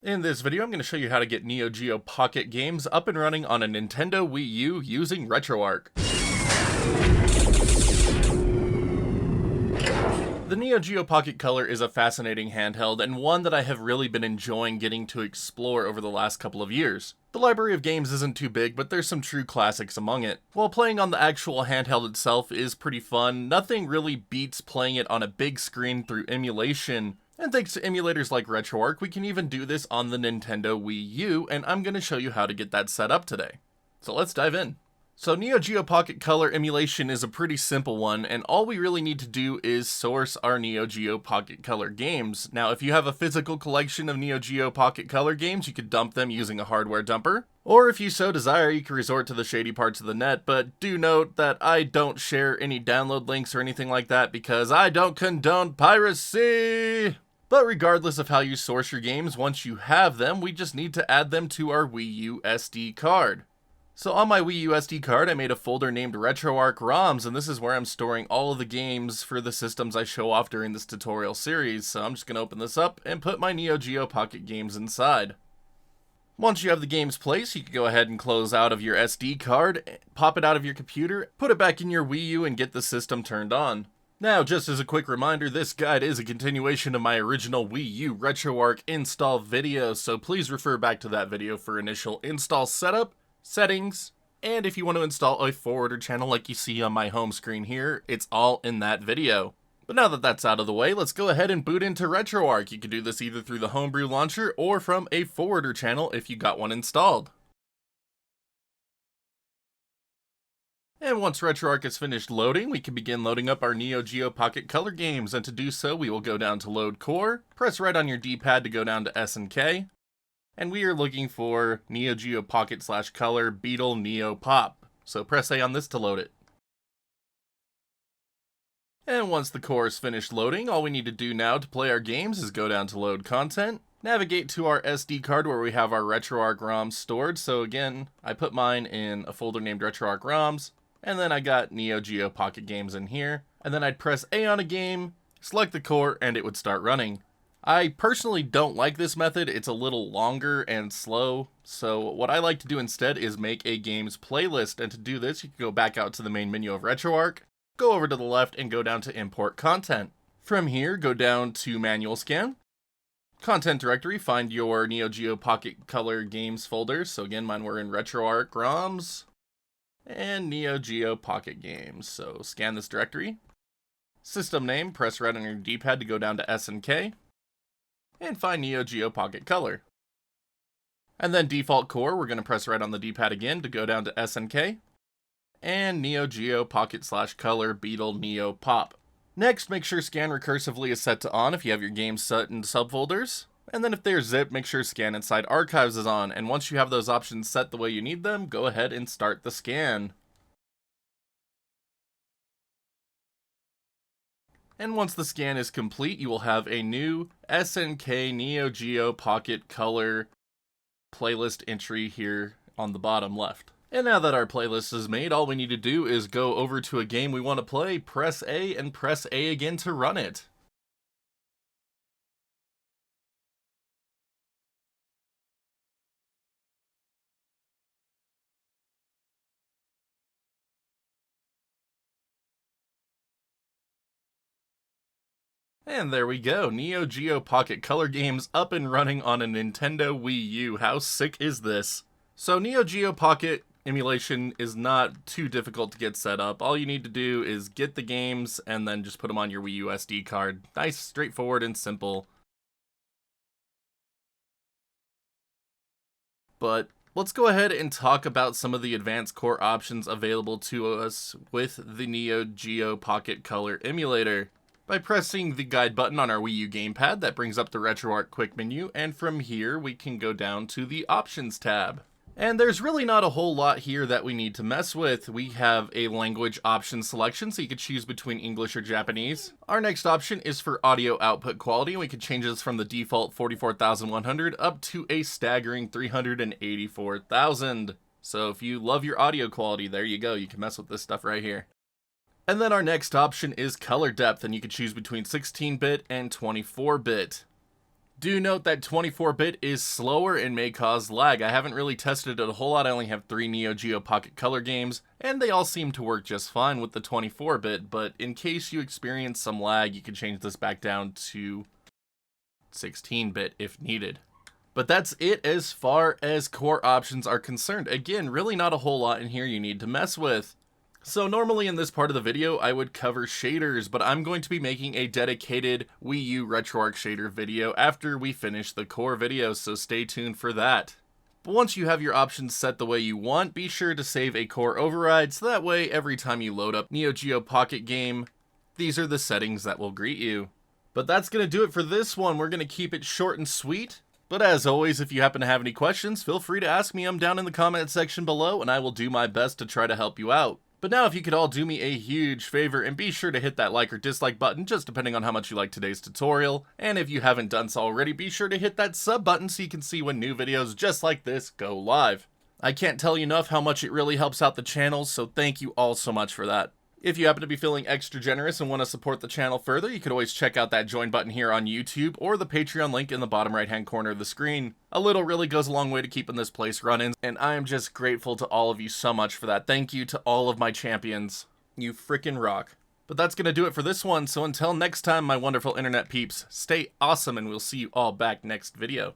In this video, I'm going to show you how to get Neo Geo Pocket games up and running on a Nintendo Wii U using Retroarch. The Neo Geo Pocket Color is a fascinating handheld and one that I have really been enjoying getting to explore over the last couple of years. The library of games isn't too big, but there's some true classics among it. While playing on the actual handheld itself is pretty fun, nothing really beats playing it on a big screen through emulation. And thanks to emulators like Retroarch, we can even do this on the Nintendo Wii U, and I'm going to show you how to get that set up today. So let's dive in. So Neo Geo Pocket Color emulation is a pretty simple one, and all we really need to do is source our Neo Geo Pocket Color games. Now, if you have a physical collection of Neo Geo Pocket Color games, you could dump them using a hardware dumper. Or if you so desire, you can resort to the shady parts of the net, but do note that I don't share any download links or anything like that because I don't condone piracy! But regardless of how you source your games, once you have them, we just need to add them to our Wii U SD card. So on my Wii U SD card, I made a folder named Retroarch ROMs, and this is where I'm storing all of the games for the systems I show off during this tutorial series. So I'm just going to open this up and put my Neo Geo Pocket games inside. Once you have the games placed, you can go ahead and close out of your SD card, pop it out of your computer, put it back in your Wii U, and get the system turned on. Now, just as a quick reminder, this guide is a continuation of my original Wii U Retroarch install video, so please refer back to that video for initial install setup, settings, and if you want to install a forwarder channel like you see on my home screen here, it's all in that video. But now that that's out of the way, let's go ahead and boot into Retroarch. You can do this either through the homebrew launcher or from a forwarder channel if you got one installed. And once Retroarch is finished loading, we can begin loading up our Neo Geo Pocket Color games, and to do so, we will go down to Load Core, press right on your D-pad to go down to S and K, and we are looking for Neo Geo Pocket / Color Beetle Neo Pop, so press A on this to load it. And once the core is finished loading, all we need to do now to play our games is go down to Load Content, navigate to our SD card where we have our Retroarch ROMs stored, so again, I put mine in a folder named Retroarch ROMs, and then I got Neo Geo Pocket games in here, and then I'd press A on a game, select the core, and it would start running. I personally don't like this method, it's a little longer and slow, so what I like to do instead is make a games playlist, and to do this you can go back out to the main menu of Retroarch, go over to the left and go down to Import Content. From here, go down to Manual Scan, Content Directory, find your Neo Geo Pocket Color games folder, so again mine were in Retroarch ROMs, and Neo Geo Pocket games, so scan this directory. System name, press right on your D-pad to go down to S and K, and find Neo Geo Pocket Color. And then default core, we're going to press right on the D-pad again to go down to S and K, and Neo Geo Pocket / Color Beetle Neo Pop. Next, make sure scan recursively is set to on if you have your games set in subfolders. And then if they're zipped, make sure scan inside archives is on, and once you have those options set the way you need them, go ahead and start the scan. And once the scan is complete, you will have a new SNK Neo Geo Pocket Color playlist entry here on the bottom left. And now that our playlist is made, all we need to do is go over to a game we want to play, press A, and press A again to run it. And there we go, Neo Geo Pocket Color games up and running on a Nintendo Wii U. How sick is this? So Neo Geo Pocket emulation is not too difficult to get set up. All you need to do is get the games and then just put them on your Wii U SD card. Nice, straightforward, and simple. But let's go ahead and talk about some of the advanced core options available to us with the Neo Geo Pocket Color emulator. By pressing the guide button on our Wii U gamepad, that brings up the Retroarch quick menu, and from here we can go down to the Options tab. And there's really not a whole lot here that we need to mess with. We have a language option selection, so you could choose between English or Japanese. Our next option is for audio output quality, and we can change this from the default 44,100 up to a staggering 384,000. So if you love your audio quality, there you go, you can mess with this stuff right here. And then our next option is color depth, and you can choose between 16-bit and 24-bit. Do note that 24-bit is slower and may cause lag. I haven't really tested it a whole lot. I only have 3 Neo Geo Pocket Color games, and they all seem to work just fine with the 24-bit, but in case you experience some lag, you can change this back down to 16-bit if needed. But that's it as far as core options are concerned. Again, really not a whole lot in here you need to mess with. So normally in this part of the video, I would cover shaders, but I'm going to be making a dedicated Wii U Retroarch shader video after we finish the core video, so stay tuned for that. But once you have your options set the way you want, be sure to save a core override, so that way every time you load up NeoGeoPocket game, these are the settings that will greet you. But that's going to do it for this one. We're going to keep it short and sweet. But as always, if you happen to have any questions, feel free to ask me. I'm down in the comment section below, and I will do my best to try to help you out. But now if you could all do me a huge favor and be sure to hit that like or dislike button, just depending on how much you like today's tutorial. And if you haven't done so already, be sure to hit that sub button so you can see when new videos just like this go live. I can't tell you enough how much it really helps out the channel, so thank you all so much for that. If you happen to be feeling extra generous and want to support the channel further, you could always check out that join button here on YouTube or the Patreon link in the bottom right hand corner of the screen. A little really goes a long way to keeping this place running, and I am just grateful to all of you so much for that. Thank you to all of my champions. You frickin' rock. But that's gonna do it for this one, so until next time, my wonderful internet peeps, stay awesome and we'll see you all back next video.